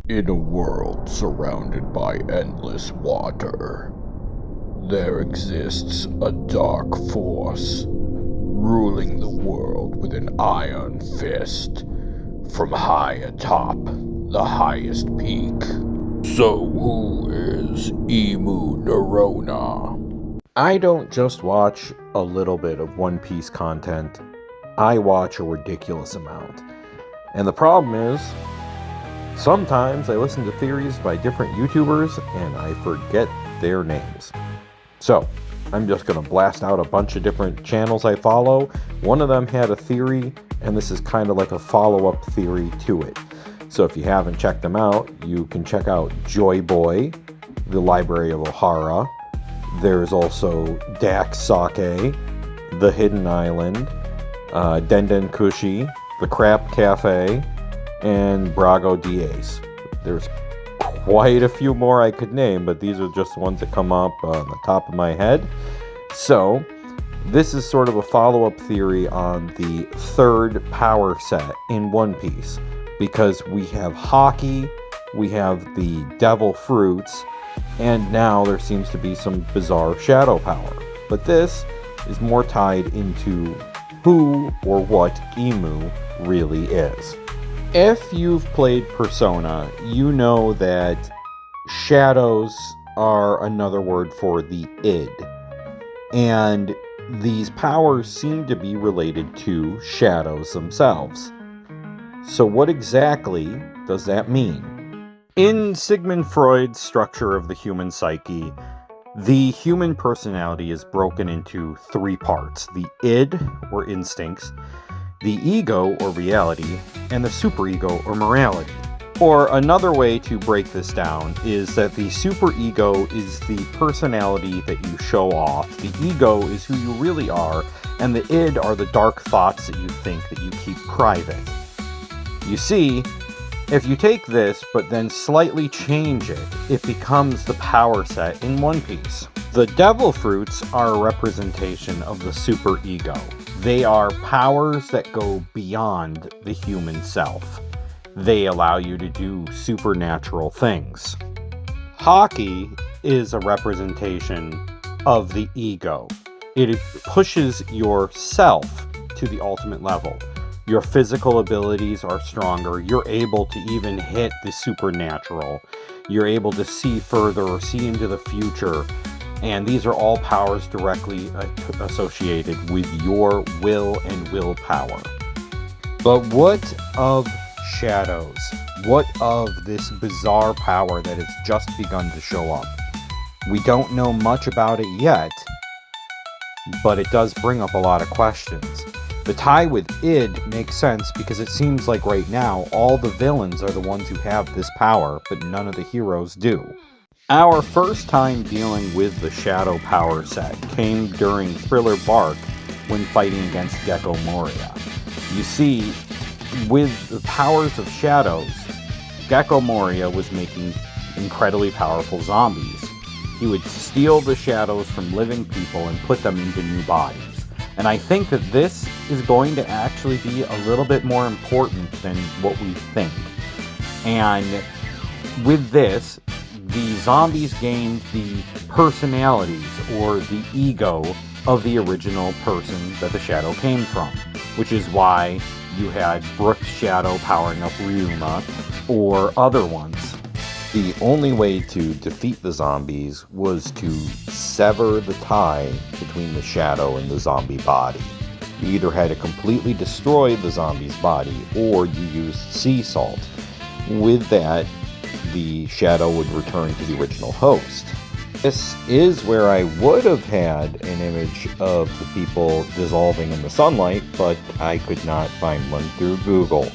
In a world surrounded by endless water, there exists a dark force ruling the world with an iron fist from high atop the highest peak. So who is Emu Nerona? I don't just watch a little bit of One Piece content, I watch a ridiculous amount. And the problem is, sometimes I listen to theories by different YouTubers and I forget their names. So, I'm just going to blast out a bunch of different channels I follow. One of them had a theory, and this is kind of like a follow-up theory to it. So if you haven't checked them out, you can check out Joy Boy, the Library of Ohara. There's also Dax Sake, The Hidden Island, Denden Kushi, The Crap Cafe, and Brago Diaz. There's quite a few more I could name, but these are just the ones that come up on the top of my head. So, this is sort of a follow-up theory on the third power set in One Piece, because we have Haki, we have the Devil Fruits, and now there seems to be some bizarre shadow power. But this is more tied into who or what Emu really is. If you've played Persona, you know that shadows are another word for the id. And these powers seem to be related to shadows themselves. So what exactly does that mean? In Sigmund Freud's structure of the human psyche, the human personality is broken into three parts: the id, or instincts, the ego, or reality, and the superego, or morality. Or another way to break this down is that the superego is the personality that you show off, the ego is who you really are, and the id are the dark thoughts that you think that you keep private. You see, if you take this but then slightly change it, it becomes the power set in One Piece. The Devil Fruits are a representation of the superego. They are powers that go beyond the human self. They allow you to do supernatural things. Haki is a representation of the ego. It pushes yourself to the ultimate level. Your physical abilities are stronger. You're able to even hit the supernatural. You're able to see further or see into the future. And these are all powers directly associated with your will and willpower. But what of shadows? What of this bizarre power that has just begun to show up? We don't know much about it yet, but it does bring up a lot of questions. The tie with id makes sense because it seems like right now all the villains are the ones who have this power, but none of the heroes do. Our first time dealing with the shadow power set came during Thriller Bark when fighting against Gecko Moria. You see, with the powers of shadows, Gecko Moria was making incredibly powerful zombies. He would steal the shadows from living people and put them into new bodies. And I think that this is going to actually be a little bit more important than what we think. And with this, the zombies gained the personalities or the ego of the original person that the shadow came from, which is why you had Brook's shadow powering up Ryuma or other ones. The only way to defeat the zombies was to sever the tie between the shadow and the zombie body. You either had to completely destroy the zombie's body or you used sea salt. With that, the shadow would return to the original host. This is where I would have had an image of the people dissolving in the sunlight, but I could not find one through Google.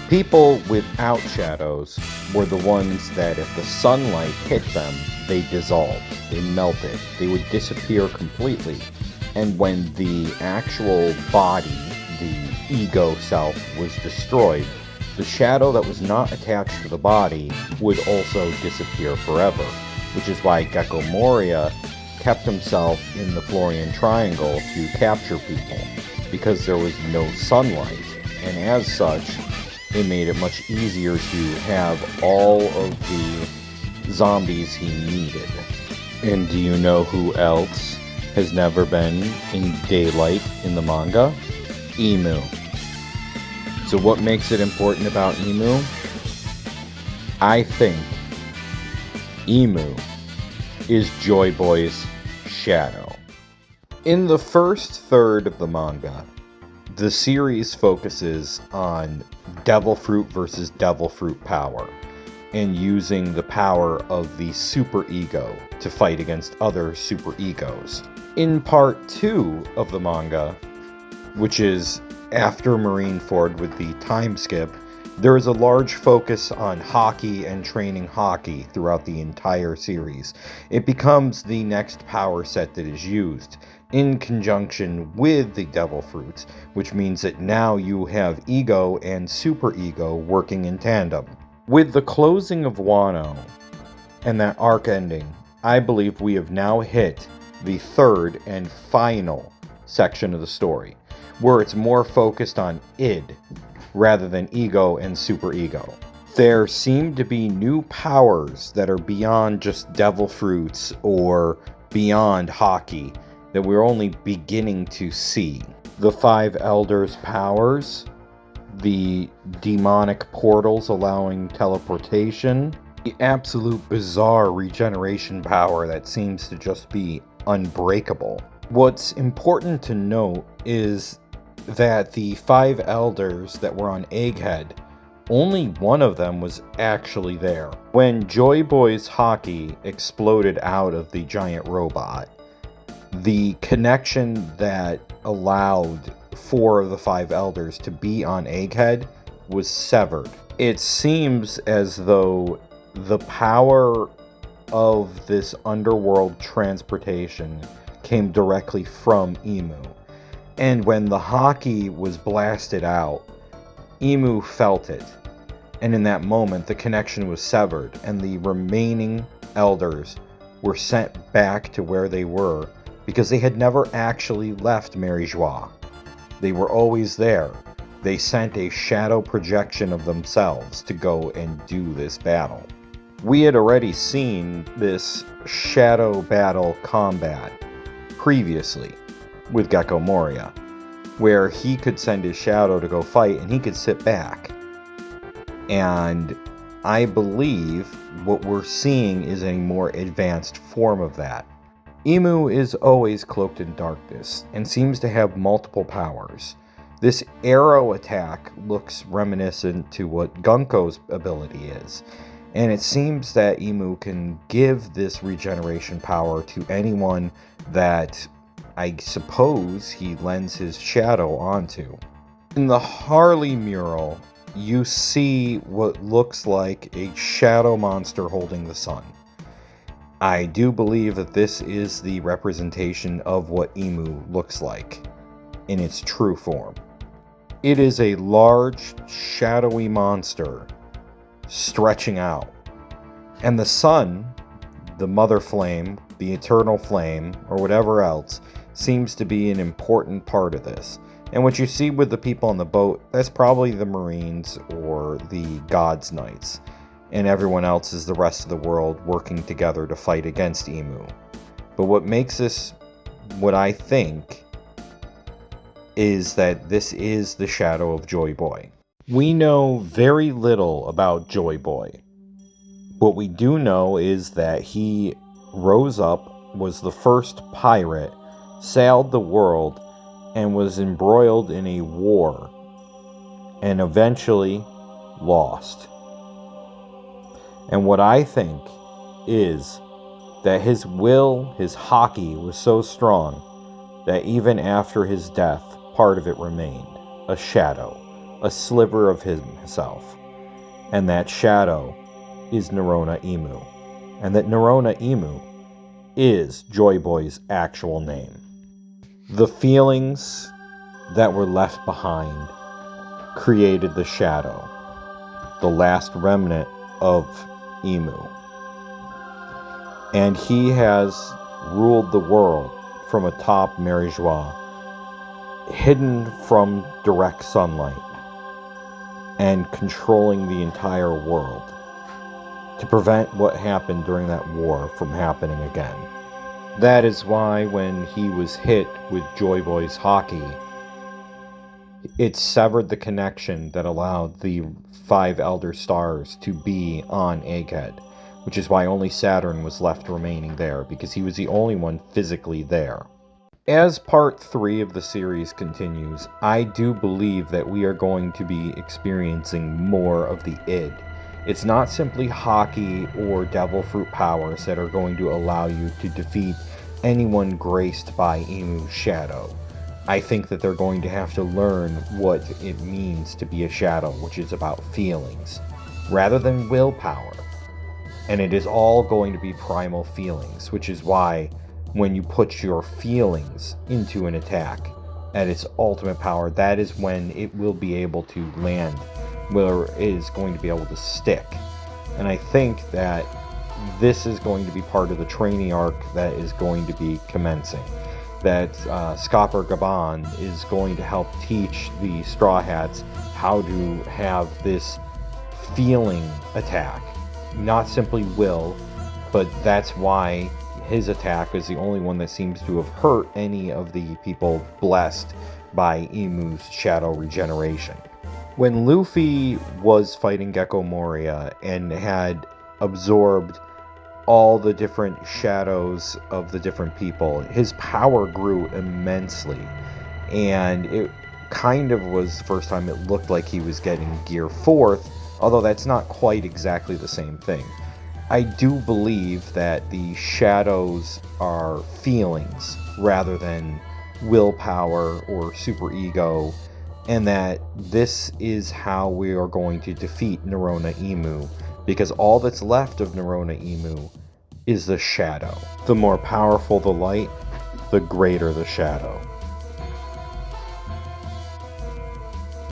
People without shadows were the ones that if the sunlight hit them, they dissolved, they melted, they would disappear completely. And when the actual body, the ego self, was destroyed, the shadow that was not attached to the body would also disappear forever, which is why Gecko Moria kept himself in the Florian Triangle to capture people, because there was no sunlight, and as such, It made it much easier to have all of the zombies he needed. And do you know who else has never been in daylight in the manga? Emu. So what makes it important about Emu? I think Emu is Joy Boy's shadow. In the first third of the manga, the series focuses on devil fruit versus devil fruit power, and using the power of the superego to fight against other superegos. In part 2 of the manga, which is after Marineford with the time skip, there is a large focus on hockey and training hockey throughout the entire series. It becomes the next power set that is used in conjunction with the devil fruits, which means that now you have ego and superego working in tandem. With the closing of Wano and that arc ending, I believe we have now hit the third and final section of the story, where it's more focused on id rather than ego and superego. There seem to be new powers that are beyond just devil fruits or beyond hockey that we're only beginning to see. The five elders' powers, the demonic portals allowing teleportation, the absolute bizarre regeneration power that seems to just be unbreakable. What's important to note is that the five elders that were on Egghead, only one of them was actually there. When Joy Boy's hockey exploded out of the giant robot, the connection that allowed four of the five elders to be on Egghead was severed. It seems as though the power of this underworld transportation came directly from Emu. And when the hockey was blasted out, Emu felt it. And in that moment, the connection was severed, and the remaining elders were sent back to where they were because they had never actually left Mary Joie. They were always there. They sent a shadow projection of themselves to go and do this battle. We had already seen this shadow battle combat previously with Gecko Moria, where he could send his shadow to go fight and he could sit back. And I believe what we're seeing is a more advanced form of that. Emu is always cloaked in darkness and seems to have multiple powers. This arrow attack looks reminiscent to what Gunko's ability is, and it seems that Emu can give this regeneration power to anyone that I suppose he lends his shadow onto. In the Harley mural, you see what looks like a shadow monster holding the sun. I do believe that this is the representation of what Emu looks like in its true form. It is a large, shadowy monster stretching out. And the sun, the mother flame, the eternal flame, or whatever else, seems to be an important part of this. And what you see with the people on the boat, that's probably the Marines or the God's Knights. And everyone else is the rest of the world working together to fight against Emu. But what makes this what I think is that this is the shadow of Joy Boy. We know very little about Joy Boy. What we do know is that he rose up, was the first pirate, sailed the world, and was embroiled in a war, and eventually lost. And what I think is that his will, his hockey, was so strong that even after his death, part of it remained, a shadow, a sliver of himself. And that shadow is Nerona Emu. And that Nerona Emu is Joy Boy's actual name. The feelings that were left behind created the shadow, the last remnant of Emu. And he has ruled the world from atop Mary Joie, hidden from direct sunlight. and controlling the entire world to prevent what happened during that war from happening again. That is why when he was hit with Joy Boy's hockey, it severed the connection that allowed the 5 Elder Stars to be on Egghead, which is why only Saturn was left remaining there, because he was the only one physically there. As part 3 of the series continues, I do believe that we are going to be experiencing more of the id. It's not simply hockey or devil fruit powers that are going to allow you to defeat anyone graced by Emu's shadow. I think that they're going to have to learn what it means to be a shadow, which is about feelings, rather than willpower. And it is all going to be primal feelings, which is why when you put your feelings into an attack at its ultimate power, that is when it will be able to land, where it is going to be able to stick. And I think that this is going to be part of the training arc that is going to be commencing. That Scopper Gaban is going to help teach the Straw Hats how to have this feeling attack. Not simply will, but that's why his attack is the only one that seems to have hurt any of the people blessed by Emu's shadow regeneration. When Luffy was fighting Gecko Moria and had absorbed all the different shadows of the different people, his power grew immensely, and it kind of was the first time it looked like he was getting Gear 4th, although that's not quite exactly the same thing. I do believe that the shadows are feelings rather than willpower or superego, and that this is how we are going to defeat Neurona Emu, because all that's left of Neurona Emu is the shadow. The more powerful the light, the greater the shadow.